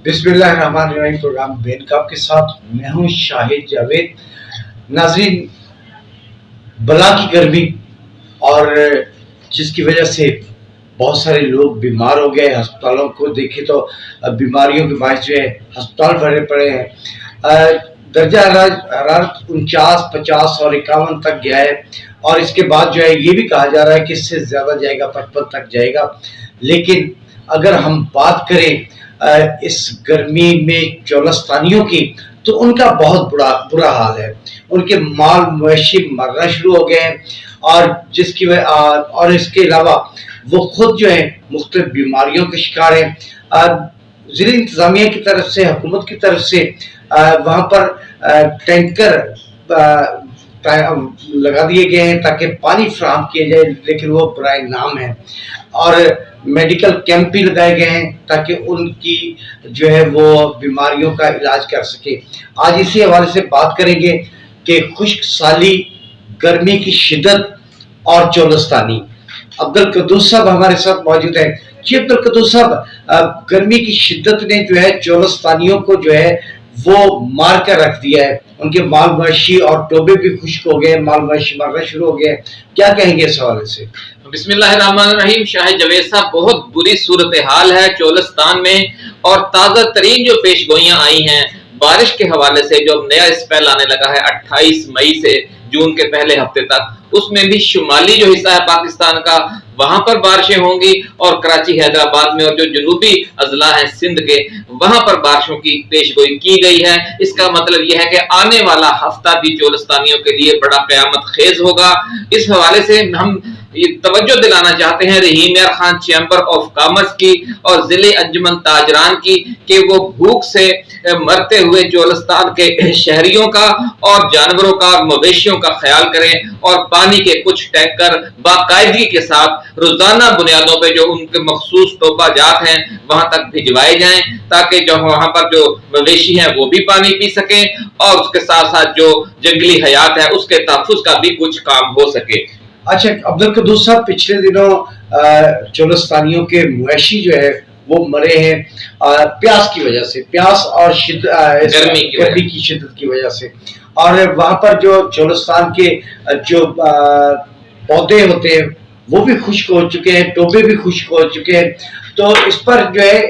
बिस्मिल्लाहिर्रहमानिर्रहीम। प्रोग्राम बेनकाब के साथ मैं हूं शाहिद जावेद। नाज़रीन, बला की गर्मी और जिसकी वजह से बहुत सारे लोग बीमार हो गए। अस्पतालों को देखे तो बीमारियों के बायस जो है अस्पताल भरे पड़े हैं। दर्जा हरारत 49, 50 और 51 तक गया है और इसके बाद जो है ये भी कहा जा रहा है कि इससे ज़्यादा जाएगा, 55 तक जाएगा। लेकिन अगर हम बात करें इस गर्मी में चौलस्तानियों की, तो उनका बहुत बुरा हाल है। उनके माल मवेशी मरना शुरू हो गए हैं और इसके अलावा वो खुद जो है मुख्तलिफ बीमारियों के शिकार हैं। ज़िला इंतज़ामिया की तरफ से, हुकूमत की तरफ से वहाँ पर टैंकर लगा दिए गए हैं ताकि पानी फराहम किया जाए, लेकिन वो बराए नाम है। और मेडिकल कैंप भी लगाए गए हैं ताकि उनकी जो है वो बीमारियों का इलाज कर सके। आज इसी हवाले से बात करेंगे कि खुश्क साली, गर्मी की शिद्दत और चौलस्तानी। अब्दुल कद्दूस साहब हमारे साथ मौजूद हैं। जी अब्दुल कद्दूस साहब, गर्मी की शिद्दत ने जो है चौलस्तानियों को जो है वो मार कर रख दिया है। उनके माल मवेशी और टोबे भी खुश्क हो गए, माल मवेशी मरना शुरू हो गए। क्या कहेंगे इस हवाले से? बिस्मिल्लाहिर्रहमानिर्रहीम। शाहिद जवेद साहब, बहुत बुरी सूरत हाल है चौलस्तान में और ताज़ा तरीन जो पेशगोइयां आई हैं बारिश के हवाले से, जो नया स्पेल आने लगा है 28 मई से जून के पहले हफ्ते तक, उसमें भी शुमाली जो हिस्सा है पाकिस्तान का, वहां पर बारिशें होंगी और कराची, हैदराबाद में और जो जनूबी अजला हैं सिंध के, वहां पर बारिशों की पेशगोई की गई है। इसका मतलब यह है कि आने वाला हफ्ता भी चौलस्तानियों के लिए बड़ा क़यामत खेज होगा। इस हवाले से हम ये तवज्जो दिलाना चाहते हैं रहीम यार खान चैम्बर ऑफ कॉमर्स की और जिले अंजुमन ताजरान की कि वो भूख से मरते हुए चौलस्तान के शहरियों का और जानवरों का, मवेशियों का ख्याल करें और पानी के कुछ टैंकर बाकायदगी के साथ रोजाना बुनियादों पे जो उनके मखसूस टोपा जात हैं वहां तक भिजवाए जाएं, ताकि जो वहां पर जो मवेशी हैं वो भी पानी पी सकें और उसके साथ साथ जो जंगली हयात है उसके तहफ़्फ़ुज़ का भी कुछ काम हो सके। अच्छा अब्दुल कद्दूस साहब, पिछले दिनों चौलस्तानियों के मवेशी जो है वो मरे हैं प्यास की वजह से, प्यास और गर्मी की शिद्दत की वजह से। और वहां पर जो चौलस्तान के जो पौधे होते हैं वो भी खुश्क हो चुके हैं, टोबे भी खुश्क हो चुके हैं। तो इस पर जो है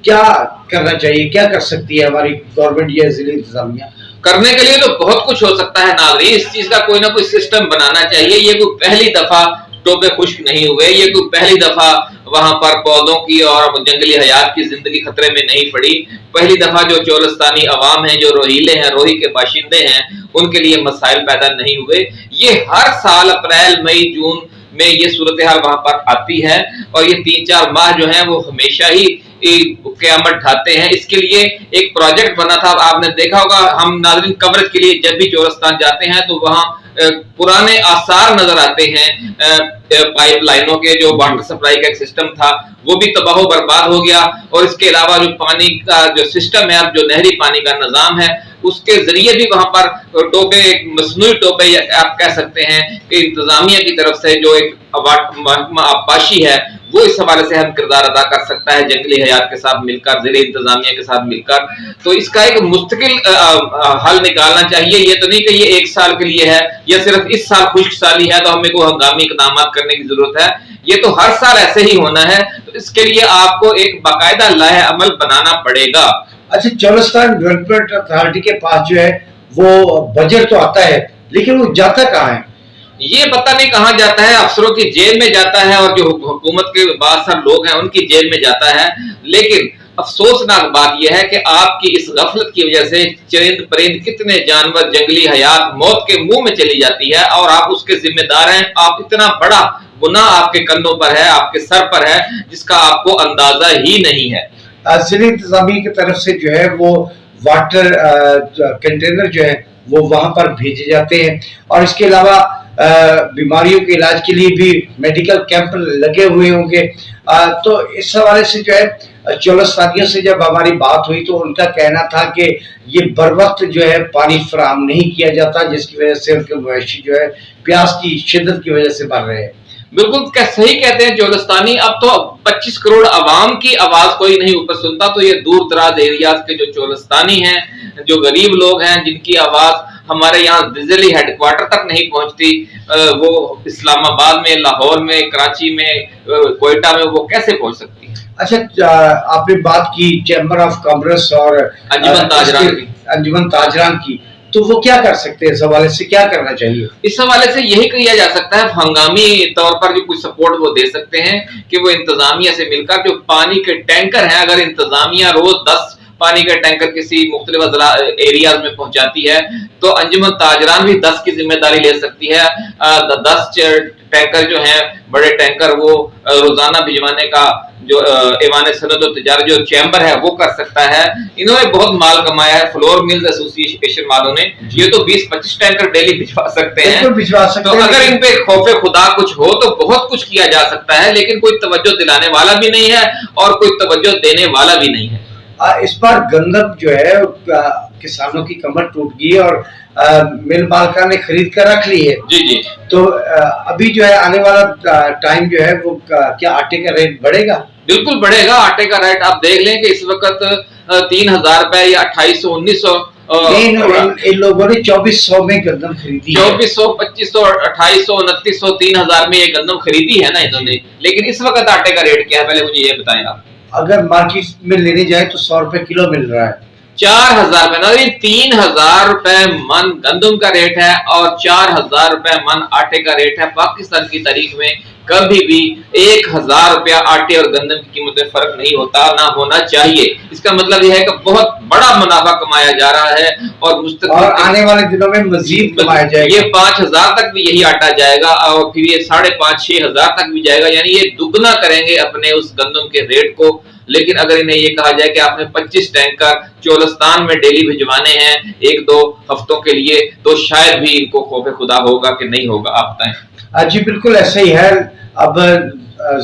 क्या करना चाहिए, क्या कर सकती है हमारी गवर्नमेंट या जिला इंतजामिया? करने के लिए तो बहुत कुछ हो सकता है नागरिक, इस चीज का कोई ना कोई सिस्टम बनाना चाहिए। ये कोई पहली दफा टोबे खुश्क नहीं हुए, ये कोई पहली दफा वहां पर पौधों की और जंगली हयात की जिंदगी खतरे में नहीं पड़ी। पहली दफा जो चौलस्तानी अवाम है, जो रोहीले हैं, रोही के बाशिंदे हैं, उनके लिए मसाइल पैदा नहीं हुए। ये हर साल अप्रैल, मई, जून में ये सूरत हाल वहां पर आती है और ये 3-4 माह जो है वो हमेशा ही क़यामत ढाते हैं। इसके लिए एक प्रोजेक्ट बना था, आपने देखा होगा। हम नाज़रीन कवरेज के लिए जब भी चौलस्तान जाते हैं तो वहाँ पुराने आसार नजर आते हैं पाइप लाइनों के। जो वाटर सप्लाई का एक सिस्टम था वो भी तबाह बर्बाद हो गया और इसके अलावा जो पानी का जो सिस्टम है, अब जो नहरी पानी का निजाम है, उसके जरिए भी वहां पर टोबे, एक मसनूई टोबे आप कह सकते हैं कि इंतजामिया की तरफ से जो एक आबाशी है वो इस हवाले से हम किरदार अदा कर सकता है जंगली हयात के साथ मिलकर, जिले इंतजामिया के साथ मिलकर। तो इसका एक मुस्तकिल हल निकालना चाहिए। ये तो नहीं कि ये 1 साल के लिए है या सिर्फ इस साल खुश्क साली है तो हमें को हंगामी इकदाम करने की जरूरत है। ये तो हर साल ऐसे ही होना है। तो इसके लिए आपको एक बाकायदा लाहे अमल बनाना पड़ेगा। अच्छा, चौलस्तान डेवलपमेंट अथॉरिटी के पास जो है वो बजट तो आता है, लेकिन वो जाता कहाँ है? ये पता नहीं कहाँ जाता है। अफसरों की जेब में जाता है और जो हुकूमत के बहुत सारे लोग हैं उनकी जेब में जाता है। लेकिन अफसोसनाक बात यह है कि आपकी इस गफलत की वजह से चरिंद परिंद, कितने जानवर, जंगली हयात मौत के मुंह में चली जाती है और आप उसके जिम्मेदार हैं। आप इतना बड़ा गुनाह आपके कंधों पर है, आपके सर पर है, जिसका आपको अंदाजा ही नहीं है। जिला इंतजामिया की तरफ से जो है वो वाटर कंटेनर जो है वो वहां पर भेजे जाते हैं और इसके अलावा बीमारियों के इलाज के लिए भी मेडिकल कैंप लगे हुए होंगे। तो इस हवाले से जो है चौलस्तानियों से जब हमारी बात हुई तो उनका कहना था कि ये बर वक्त जो है पानी फराहम नहीं किया जाता, जिसकी वजह से उनके मवेशी जो है प्यास की शिद्दत की वजह से मर रहे हैं। बिल्कुल सही कहते हैं चोलस्तानी। अब तो 25 करोड़ आवाम की आवाज कोई नहीं ऊपर सुनता, तो ये दूर दराज एरियाज के जो चोलस्तानी हैं, जो गरीब लोग हैं, जिनकी आवाज हमारे यहाँ दिल्ली हेडक्वार्टर तक नहीं पहुंचती, वो इस्लामाबाद में, लाहौर में, कराची में, कोयटा में वो कैसे पहुंच सकती है? अच्छा, आपने बात की चैम्बर ऑफ कॉमर्स और अंजुमन ताजरान की, तो वो क्या कर सकते हैं? इस हवाले से क्या करना चाहिए? इस हवाले से यही किया जा सकता है, हंगामी तौर पर जो कुछ सपोर्ट वो दे सकते हैं कि वो इंतजामिया से मिलकर जो पानी के टैंकर हैं, अगर इंतजामिया रोज 10 पानी का टैंकर किसी मुख्तलिफ एरियाज में पहुंचाती है, तो अंजुमन ताजरान भी 10 की जिम्मेदारी ले सकती है। 10 टैंकर जो हैं, बड़े टैंकर, वो रोजाना भिजवाने का जो ईवान सनद और तिजारत जो चैम्बर है वो कर सकता है। इन्होंने बहुत माल कमाया है, फ्लोर मिल्स एसोसिएशन वालों ने, ये तो 20-25 टैंकर डेली भिजवा सकते हैं। तो अगर इन पे खौफे खुदा कुछ हो तो बहुत कुछ किया जा सकता है, लेकिन कोई तवज्जो दिलाने वाला भी नहीं है और कोई तवज्जो देने वाला भी नहीं है। इस बार गंदम जो है किसानों की कमर टूट गई और मिल मालका ने खरीद कर रख ली है। जी जी। तो अभी जो है आने वाला टाइम जो है वो क्या आटे का रेट बढ़ेगा? बिल्कुल बढ़ेगा आटे का रेट। आप देख लें कि इस वक्त 3000 रुपए या 2800-1900 इन लोगों ने 2400 में गंदम खरीदी, 2400, 2500, 2800, 2900, 3000 में ये गंदम खरीदी है ना इन्होंने। लेकिन इस वक्त आटे का रेट क्या है, पहले मुझे ये बताएं आप। अगर मार्केट में लेने जाए तो 100 रुपए किलो मिल रहा है। 4000 रुपए, 3000 रुपए मन गंदम का रेट है और 4000 रुपए मन आटे का रेट है। पाकिस्तान की तारीख में कभी भी 1000 रुपया आटे और गंदम की कीमत में फर्क नहीं होता, ना होना चाहिए। इसका मतलब यह है कि बहुत बड़ा मुनाफा कमाया जा रहा है और आने वाले दिनों में मजीद कमाया जाएगा। ये 5000 तक भी यही आटा जाएगा और फिर ये 5,500-6,000 तक भी जाएगा, यानी ये दुगना करेंगे अपने उस गंदम के रेट को। लेकिन अगर इन्हें ये कहा जाए कि आपने 25 टैंकर चोलस्तान में डेली भिजवाने हैं 1-2 हफ्तों के लिए, तो शायद भी इनको खौफे खुदा होगा कि नहीं होगा। आप बताएं। जी बिल्कुल ऐसा ही है। अब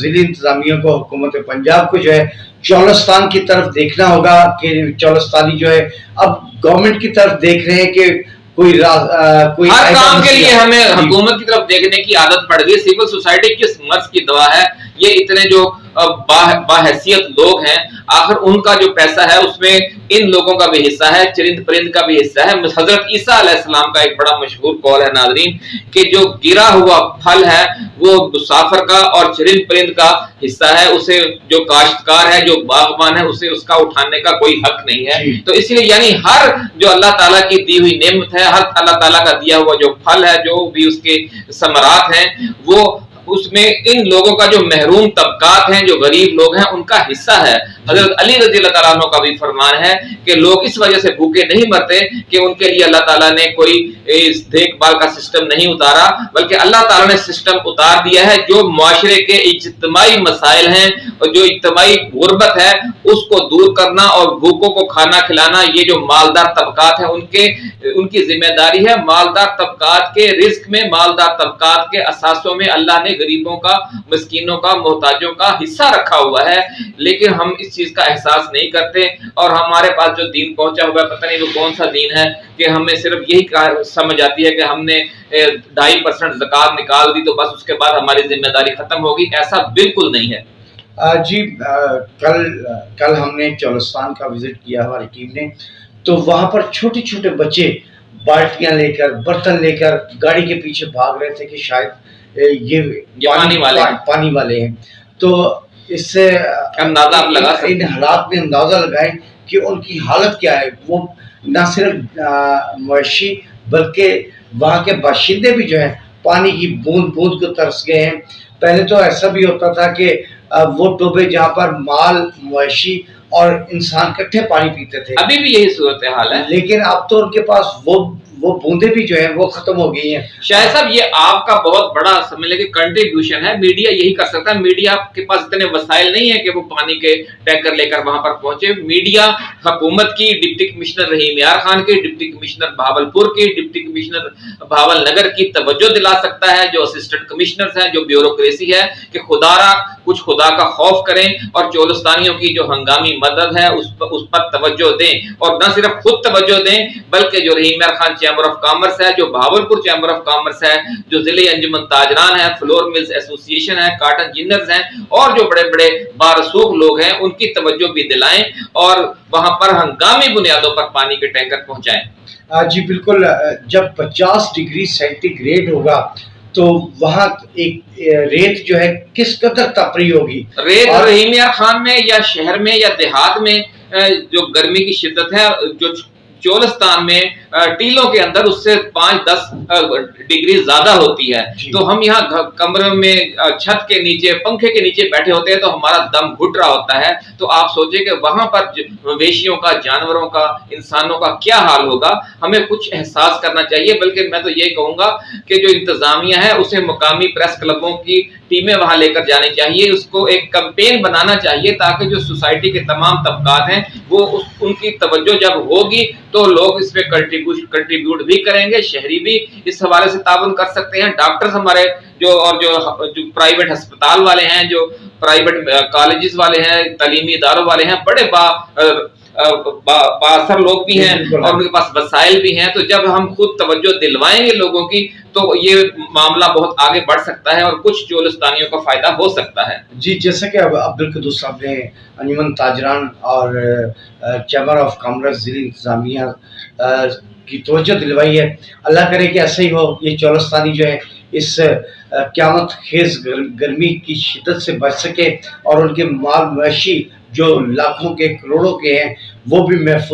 जिले इंतजामिया को, हुकूमत पंजाब को जो है चोलस्तान की तरफ देखना होगा कि चोलस्तानी जो है अब गवर्नमेंट की तरफ देख रहे हैं कि कोई हर काम के लिए हमें हुकूमत की तरफ देखने की आदत पड़ गई। सिविल सोसाइटी किस मर्ज की दवा है? ये इतने जो बाहैसियत लोग हैं, आखिर उनका जो पैसा है उसमें इन लोगों का भी हिस्सा है, चरिंद परिंद का भी हिस्सा है। हजरत ईसा अलैहिस्सलाम का एक बड़ा मशहूर कौल है नाज़रीन कि जो गिरा हुआ फल है वो मुसाफिर का और चरिंद परिंद का हिस्सा है, उसे जो काश्तकार है, जो बागबान है, उसे उसका उठाने का कोई हक नहीं है। तो इसलिए यानी हर जो अल्लाह ताला की दी हुई नेमत है, हर अल्लाह ताला का दिया हुआ जो फल है, जो भी उसके समरात हैं, वो उसमें इन लोगों का जो महरूम तबकात हैं, जो गरीब लोग हैं, उनका हिस्सा है। हजरत अली रज़ी अल्लाह तआला अन्हु का भी फरमान है कि लोग इस वजह से भूखे नहीं मरते कि उनके लिए अल्लाह ताला ने कोई इस देखभाल का सिस्टम नहीं उतारा, बल्कि अल्लाह ताला ने सिस्टम उतार दिया है। जो मुआशरे के इज्तिमाई मसाइल हैं और जो इज्तिमाई गुर्बत है उसको दूर करना और भूखों को खाना खिलाना, ये जो मालदार तबकात है उनकी जिम्मेदारी है। मालदार तबकात के रिस्क में, मालदार तबकात के असासों में अल्लाह ने गरीबों का, मिस्कीनों का, मोहताजों का हिस्सा रखा हुआ है। लेकिन हम इस चीज का एहसास नहीं करते और हमारे पास जो दीन पहुंचा हुआ है, पता नहीं वो कौन सा दीन है कि हमें सिर्फ यही समझ आती है कि हमने 2.5% ज़कात निकाल दी तो बस उसके बाद हमारी जिम्मेदारी खत्म होगी। ऐसा बिल्कुल नहीं है। जी कल हमने चोलस्तान का विजिट किया हमारी टीम ने, तो वहां पर छोटे छोटे बच्चे बाल्टियां लेकर, बर्तन लेकर गाड़ी के पीछे भाग रहे थे कि शायद ये पानी वाले हैं। तो इससे अंदाजा आप लगा सकते हैं, इन हालात में अंदाजा लगाएं कि उनकी हालत क्या है। वो न सिर्फ मवेशी बल्कि वहाँ के बाशिंदे भी जो है पानी की बूंद बूंद को तरस गए हैं। पहले तो ऐसा भी होता था कि वो टोबे जहाँ पर माल, मवेशी और इंसान इकट्ठे पानी पीते थे, अभी भी यही सूरत हाल है। लेकिन अब तो उनके पास वो बूंदे भी जो है वो खत्म हो गई हैं। शायद साहब ये आपका बहुत बड़ा समझ लें कि कंट्रीब्यूशन है, मीडिया यही कर सकता है। मीडिया के पास इतने वसाइल नहीं है कि वो पानी के टैंकर लेकर वहां पर पहुंचे। मीडिया हुकूमत की, डिप्टी कमिश्नर रहीम यार खान की, डिप्टी कमिश्नर भावलपुर की, डिप्टी कमिश्नर भावल नगर की तवज्जो दिला सकता है, जो असिस्टेंट कमिश्नर्स हैं, जो ब्यूरोक्रेसी है, कि खुदारा کچھ خدا کا خوف کریں اور چولستانیوں کی جو ہنگامی مدد ہے اس پر توجہ دیں، اور نہ صرف خود توجہ دیں بلکہ جو رحیم یار خان چیمبر آف کامرس ہے، جو بہاولپور چیمبر آف کامرس ہے، جو ضلعی انجمن تاجران ہے، فلور ملز ایسوسی ایشن ہے، کاٹن جینرز ہیں، اور جو بڑے بڑے بارسوخ لوگ ہیں ان کی توجہ بھی دلائیں اور وہاں پر ہنگامی بنیادوں پر پانی کے ٹینکر پہنچائیں۔ جی بالکل، جب 50 ڈگری سینٹی گریڈ ہوگا تو وہاں ایک ریت جو ہے کس قدر تپری ہوگی، ریت رحیم یار خان میں یا شہر میں یا دیہات میں جو گرمی کی شدت ہے، جو چولستان میں ٹیلوں کے اندر اس سے 5-10 ڈگری زیادہ ہوتی ہے، تو ہم یہاں کمرے میں چھت کے نیچے پنکھے کے نیچے بیٹھے ہوتے ہیں تو ہمارا دم گھٹ رہا ہوتا ہے، تو آپ سوچیں کہ وہاں پر مویشیوں کا، جانوروں کا، انسانوں کا کیا حال ہوگا۔ ہمیں کچھ احساس کرنا چاہیے، بلکہ میں تو یہ کہوں گا کہ جو انتظامیہ ہے اسے مقامی پریس کلبوں کی ٹیمیں وہاں لے کر جانی چاہیے، اس کو ایک کمپین بنانا چاہیے تاکہ جو سوسائٹی کے تمام طبقات ہیں وہ ان کی توجہ جب ہوگی تو لوگ اس پہ کنٹریبیوٹ بھی کریں گے، شہری بھی اس حوالے سے تعاون کر سکتے ہیں، ڈاکٹرز ہمارے جو پرائیویٹ ہسپتال والے ہیں، جو پرائیویٹ کالجز والے ہیں، تعلیمی اداروں والے ہیں، بڑے بااثر لوگ بھی ہیں اور ان کے پاس وسائل بھی ہیں، تو جب ہم خود توجہ دلوائیں گے لوگوں کی تو یہ معاملہ بہت آگے بڑھ سکتا ہے اور کچھ چولستانیوں کا فائدہ ہو سکتا ہے۔ جی، جیسا کہ عبدالقدوس صاحب نے انجمن تاجران اور چیمبر آف کامرس ضلعی انتظامیہ کی توجہ دلوائی ہے، اللہ کرے کہ ایسا ہی ہو، یہ چولستانی جو ہے اس قیامت خیز گرمی کی شدت سے بچ سکے اور ان کے مال مویشی جو لاکھوں کے کروڑوں کے ہیں وہ بھی محفوظ